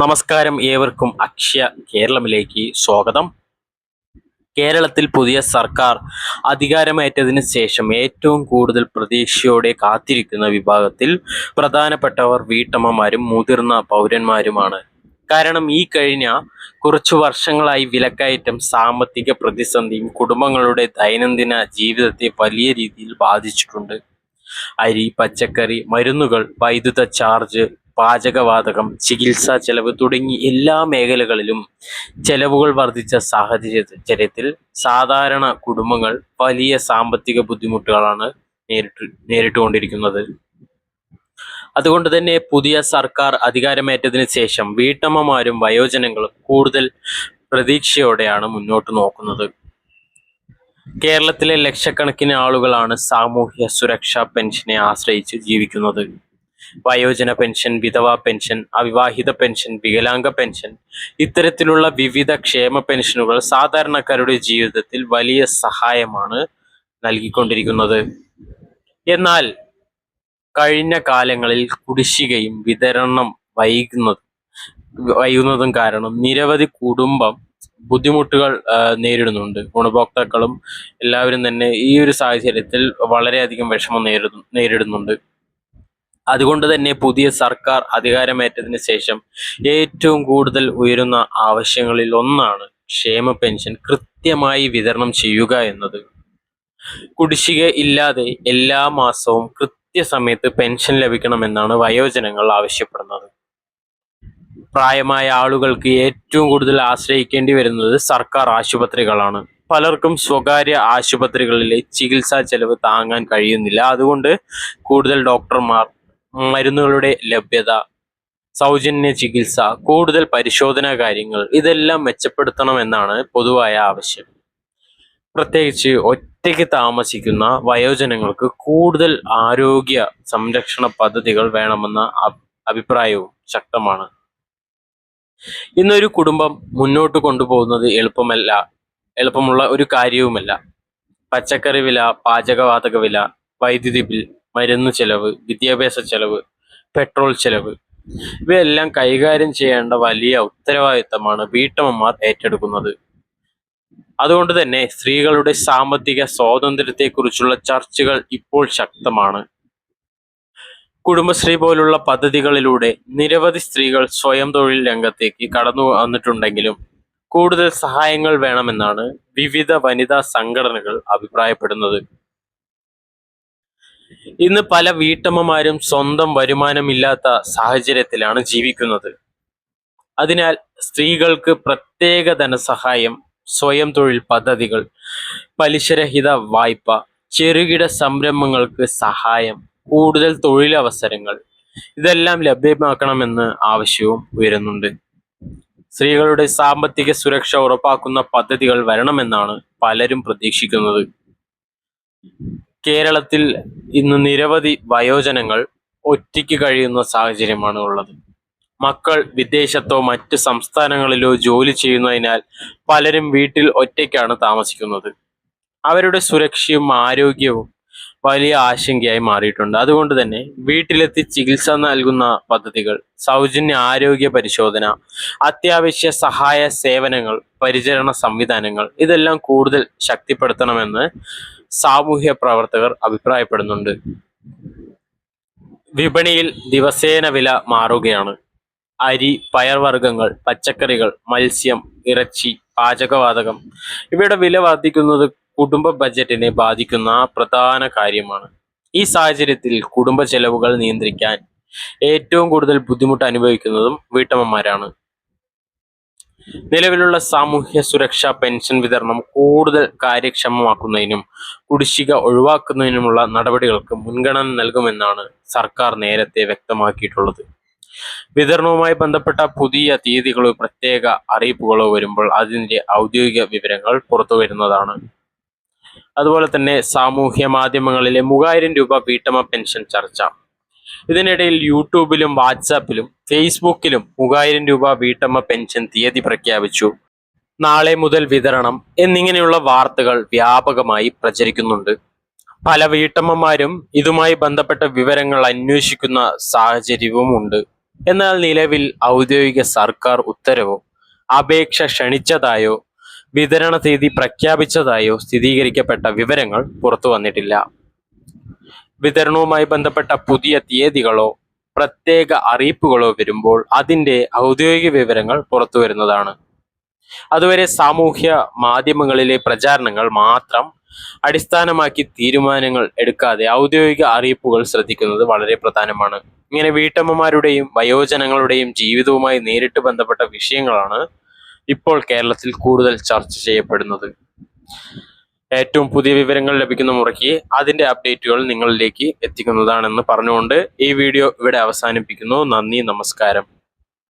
നമസ്കാരം, ഏവർക്കും അക്ഷയ കേരളമിലേക്ക് സ്വാഗതം. കേരളത്തിൽ പുതിയ സർക്കാർ അധികാരമേറ്റതിന് ശേഷം ഏറ്റവും കൂടുതൽ പ്രതീക്ഷയോടെ കാത്തിരിക്കുന്ന വിഭാഗത്തിൽ പ്രധാനപ്പെട്ടവർ വീട്ടമ്മമാരും മുതിർന്ന പൗരന്മാരുമാണ്. കാരണം ഈ കഴിഞ്ഞ കുറച്ചു വർഷങ്ങളായി വിലക്കയറ്റം, സാമ്പത്തിക പ്രതിസന്ധിയും കുടുംബങ്ങളുടെ ദൈനംദിന ജീവിതത്തെ വലിയ രീതിയിൽ ബാധിച്ചിട്ടുണ്ട്. അരി, പച്ചക്കറി, മരുന്നുകൾ, വൈദ്യുത ചാർജ്, പാചകവാതകം, ചികിത്സാ ചെലവ് തുടങ്ങി എല്ലാ മേഖലകളിലും ചെലവുകൾ വർദ്ധിച്ച സാഹചര്യത്തിൽ സാധാരണ കുടുംബങ്ങൾ വലിയ സാമ്പത്തിക ബുദ്ധിമുട്ടുകളാണ് നേരിട്ടുകൊണ്ടിരിക്കുന്നത്. അതുകൊണ്ട് തന്നെ പുതിയ സർക്കാർ അധികാരമേറ്റതിന് ശേഷം വീട്ടമ്മമാരും വയോജനങ്ങളും കൂടുതൽ പ്രതീക്ഷയോടെയാണ് മുന്നോട്ട് നോക്കുന്നത്. കേരളത്തിലെ ലക്ഷക്കണക്കിന് ആളുകളാണ് സാമൂഹ്യ സുരക്ഷാ പെൻഷനെ ആശ്രയിച്ച് ജീവിക്കുന്നത്. വയോജന പെൻഷൻ, വിധവാ പെൻഷൻ, അവിവാഹിത പെൻഷൻ, വികലാംഗ പെൻഷൻ, ഇത്തരത്തിലുള്ള വിവിധ ക്ഷേമ പെൻഷനുകൾ സാധാരണക്കാരുടെ ജീവിതത്തിൽ വലിയ സഹായമാണ് നൽകിക്കൊണ്ടിരിക്കുന്നത്. എന്നാൽ കഴിഞ്ഞ കാലങ്ങളിൽ കുടിശ്ശികയും വിതരണം വൈകുന്നതും കാരണം നിരവധി കുടുംബം ബുദ്ധിമുട്ടുകൾ നേരിടുന്നുണ്ട്. ഗുണഭോക്താക്കളും എല്ലാവരും തന്നെ ഈ ഒരു സാഹചര്യത്തിൽ വളരെയധികം വിഷമം നേരിടുന്നുണ്ട്. അതുകൊണ്ട് തന്നെ പുതിയ സർക്കാർ അധികാരമേറ്റതിന് ശേഷം ഏറ്റവും കൂടുതൽ ഉയരുന്ന ആവശ്യങ്ങളിൽ ഒന്നാണ് ക്ഷേമ പെൻഷൻ കൃത്യമായി വിതരണം ചെയ്യുക എന്നത്. കുടിശ്ശിക ഇല്ലാതെ എല്ലാ മാസവും കൃത്യസമയത്ത് പെൻഷൻ ലഭിക്കണമെന്നാണ് വയോജനങ്ങൾ ആവശ്യപ്പെടുന്നത്. പ്രായമായ ആളുകൾക്ക് ഏറ്റവും കൂടുതൽ ആശ്രയിക്കേണ്ടി വരുന്നത് സർക്കാർ ആശുപത്രികളാണ്. പലർക്കും സ്വകാര്യ ആശുപത്രികളിലെ ചികിത്സാ ചെലവ് താങ്ങാൻ കഴിയുന്നില്ല. അതുകൊണ്ട് കൂടുതൽ ഡോക്ടർമാർ, മരുന്നുകളുടെ ലഭ്യത, സൗജന്യ ചികിത്സ, കൂടുതൽ പരിശോധനാ കാര്യങ്ങൾ ഇതെല്ലാം മെച്ചപ്പെടുത്തണമെന്നാണ് പൊതുവായ ആവശ്യം. പ്രത്യേകിച്ച് ഒറ്റയ്ക്ക് താമസിക്കുന്ന വയോജനങ്ങൾക്ക് കൂടുതൽ ആരോഗ്യ സംരക്ഷണ പദ്ധതികൾ വേണമെന്ന അഭിപ്രായവും ശക്തമാണ്. ഇന്നൊരു കുടുംബം മുന്നോട്ട് കൊണ്ടുപോകുന്നത് എളുപ്പമുള്ള ഒരു കാര്യവുമല്ല. പച്ചക്കറി വില, പാചകവാതക വില, വൈദ്യുതി ബിൽ, മരുന്ന് ചെലവ്, വിദ്യാഭ്യാസ ചെലവ്, പെട്രോൾ ചെലവ് ഇവയെല്ലാം കൈകാര്യം ചെയ്യേണ്ട വലിയ ഉത്തരവാദിത്തമാണ് വീട്ടമ്മമാർ ഏറ്റെടുക്കുന്നത്. അതുകൊണ്ട് തന്നെ സ്ത്രീകളുടെ സാമ്പത്തിക സ്വാതന്ത്ര്യത്തെക്കുറിച്ചുള്ള ചർച്ചകൾ ഇപ്പോൾ ശക്തമാണ്. കുടുംബശ്രീ പോലുള്ള പദ്ധതികളിലൂടെ നിരവധി സ്ത്രീകൾ സ്വയം തൊഴിൽ രംഗത്തേക്ക് കടന്നു വന്നിട്ടുണ്ടെങ്കിലും കൂടുതൽ സഹായങ്ങൾ വേണമെന്നാണ് വിവിധ വനിതാ സംഘടനകൾ അഭിപ്രായപ്പെടുന്നത്. ഇന്ന് പല വീട്ടമ്മമാരും സ്വന്തം വരുമാനമില്ലാത്ത സാഹചര്യത്തിലാണ് ജീവിക്കുന്നത്. അതിനാൽ സ്ത്രീകൾക്ക് പ്രത്യേക ധനസഹായം, സ്വയം തൊഴിൽ പദ്ധതികൾ, പലിശരഹിത വായ്പ, ചെറുകിട സംരംഭങ്ങൾക്ക് സഹായം, കൂടുതൽ തൊഴിലവസരങ്ങൾ ഇതെല്ലാം ലഭ്യമാക്കണമെന്ന് ആവശ്യവും ഉയരുന്നുണ്ട്. സ്ത്രീകളുടെ സാമ്പത്തിക സുരക്ഷ ഉറപ്പാക്കുന്ന പദ്ധതികൾ വരണമെന്നാണ് പലരും പ്രതീക്ഷിക്കുന്നത്. കേരളത്തിൽ ഇന്ന് നിരവധി വയോജനങ്ങൾ ഒറ്റയ്ക്ക് കഴിയുന്ന സാഹചര്യമാണ് ഉള്ളത്. മക്കൾ വിദേശത്തോ മറ്റ് സംസ്ഥാനങ്ങളിലോ ജോലി ചെയ്യുന്നതിനാൽ പലരും വീട്ടിൽ ഒറ്റയ്ക്കാണ് താമസിക്കുന്നത്. അവരുടെ സുരക്ഷയും ആരോഗ്യവും വലിയ ആശങ്കയായി മാറിയിട്ടുണ്ട്. അതുകൊണ്ട് തന്നെ വീട്ടിലെത്തി ചികിത്സ നൽകുന്ന പദ്ധതികൾ, സൗജന്യ ആരോഗ്യ പരിശോധന, അത്യാവശ്യ സഹായ സേവനങ്ങൾ, പരിചരണ സംവിധാനങ്ങൾ ഇതെല്ലാം കൂടുതൽ ശക്തിപ്പെടുത്തണമെന്ന് സാമൂഹ്യ പ്രവർത്തകർ അഭിപ്രായപ്പെടുന്നുണ്ട്. വിപണിയിൽ ദിവസേന വില മാറുകയാണ്. അരി, പയർവർഗ്ഗങ്ങൾ, പച്ചക്കറികൾ, മത്സ്യം, ഇറച്ചി, പാചകവാതകം ഇവയുടെ വില വർദ്ധിക്കുന്നത് കുടുംബ ബജറ്റിനെ ബാധിക്കുന്ന പ്രധാന കാര്യമാണ്. ഈ സാഹചര്യത്തിൽ കുടുംബ ചെലവുകൾ നിയന്ത്രിക്കാൻ ഏറ്റവും കൂടുതൽ ബുദ്ധിമുട്ട് അനുഭവിക്കുന്നതും വീട്ടമ്മമാരാണ്. നിലവിലുള്ള സാമൂഹ്യ സുരക്ഷാ പെൻഷൻ വിതരണം കൂടുതൽ കാര്യക്ഷമമാക്കുന്നതിനും കുടിശ്ശിക ഒഴിവാക്കുന്നതിനുമുള്ള നടപടികൾക്ക് മുൻഗണന നൽകുമെന്നാണ് സർക്കാർ നേരത്തെ വ്യക്തമാക്കിയിട്ടുള്ളത്. വിതരണവുമായി ബന്ധപ്പെട്ട പുതിയ തീയതികളോ പ്രത്യേക അറിയിപ്പുകളോ വരുമ്പോൾ അതിൻ്റെ ഔദ്യോഗിക വിവരങ്ങൾ പുറത്തു വരുന്നതാണ്. അതുപോലെ തന്നെ സാമൂഹ്യ മാധ്യമങ്ങളിലെ 3000 രൂപ വീട്ടമ്മ പെൻഷൻ ചർച്ച. ഇതിനിടയിൽ യൂട്യൂബിലും വാട്സാപ്പിലും ഫേസ്ബുക്കിലും 3000 രൂപ വീട്ടമ്മ പെൻഷൻ തീയതി പ്രഖ്യാപിച്ചു, നാളെ മുതൽ വിതരണം എന്നിങ്ങനെയുള്ള വാർത്തകൾ വ്യാപകമായി പ്രചരിക്കുന്നുണ്ട്. പല വീട്ടമ്മമാരും ഇതുമായി ബന്ധപ്പെട്ട വിവരങ്ങൾ അന്വേഷിക്കുന്ന സാഹചര്യവും ഉണ്ട്. എന്നാൽ നിലവിൽ ഔദ്യോഗിക സർക്കാർ ഉത്തരവോ അപേക്ഷ ക്ഷണിച്ചതായോ വിതരണ തീയതി പ്രഖ്യാപിച്ചതായോ സ്ഥിരീകരിക്കപ്പെട്ട വിവരങ്ങൾ പുറത്തു വന്നിട്ടില്ല. വിതരണവുമായി ബന്ധപ്പെട്ട പുതിയ തീയതികളോ പ്രത്യേക അറിയിപ്പുകളോ വരുമ്പോൾ അതിൻ്റെ ഔദ്യോഗിക വിവരങ്ങൾ പുറത്തു വരുന്നതാണ്. അതുവരെ സാമൂഹ്യ മാധ്യമങ്ങളിലെ പ്രചാരണങ്ങൾ മാത്രം അടിസ്ഥാനമാക്കി തീരുമാനങ്ങൾ എടുക്കാതെ ഔദ്യോഗിക അറിയിപ്പുകൾ ശ്രദ്ധിക്കുന്നത് വളരെ പ്രധാനമാണ്. ഇങ്ങനെ വീട്ടമ്മമാരുടെയും വയോജനങ്ങളുടെയും ജീവിതവുമായി നേരിട്ട് ബന്ധപ്പെട്ട വിഷയങ്ങളാണ് ഇപ്പോൾ കേരളത്തിൽ കൂടുതൽ ചർച്ച ചെയ്യപ്പെടുന്നത്. ഏറ്റവും പുതിയ വിവരങ്ങൾ ലഭിക്കുന്ന മുറയ്ക്ക് അതിൻ്റെ അപ്ഡേറ്റുകൾ നിങ്ങളിലേക്ക് എത്തിക്കുന്നതാണെന്ന് പറഞ്ഞുകൊണ്ട് ഈ വീഡിയോ ഇവിടെ അവസാനിപ്പിക്കുന്നു. നന്ദി, നമസ്കാരം.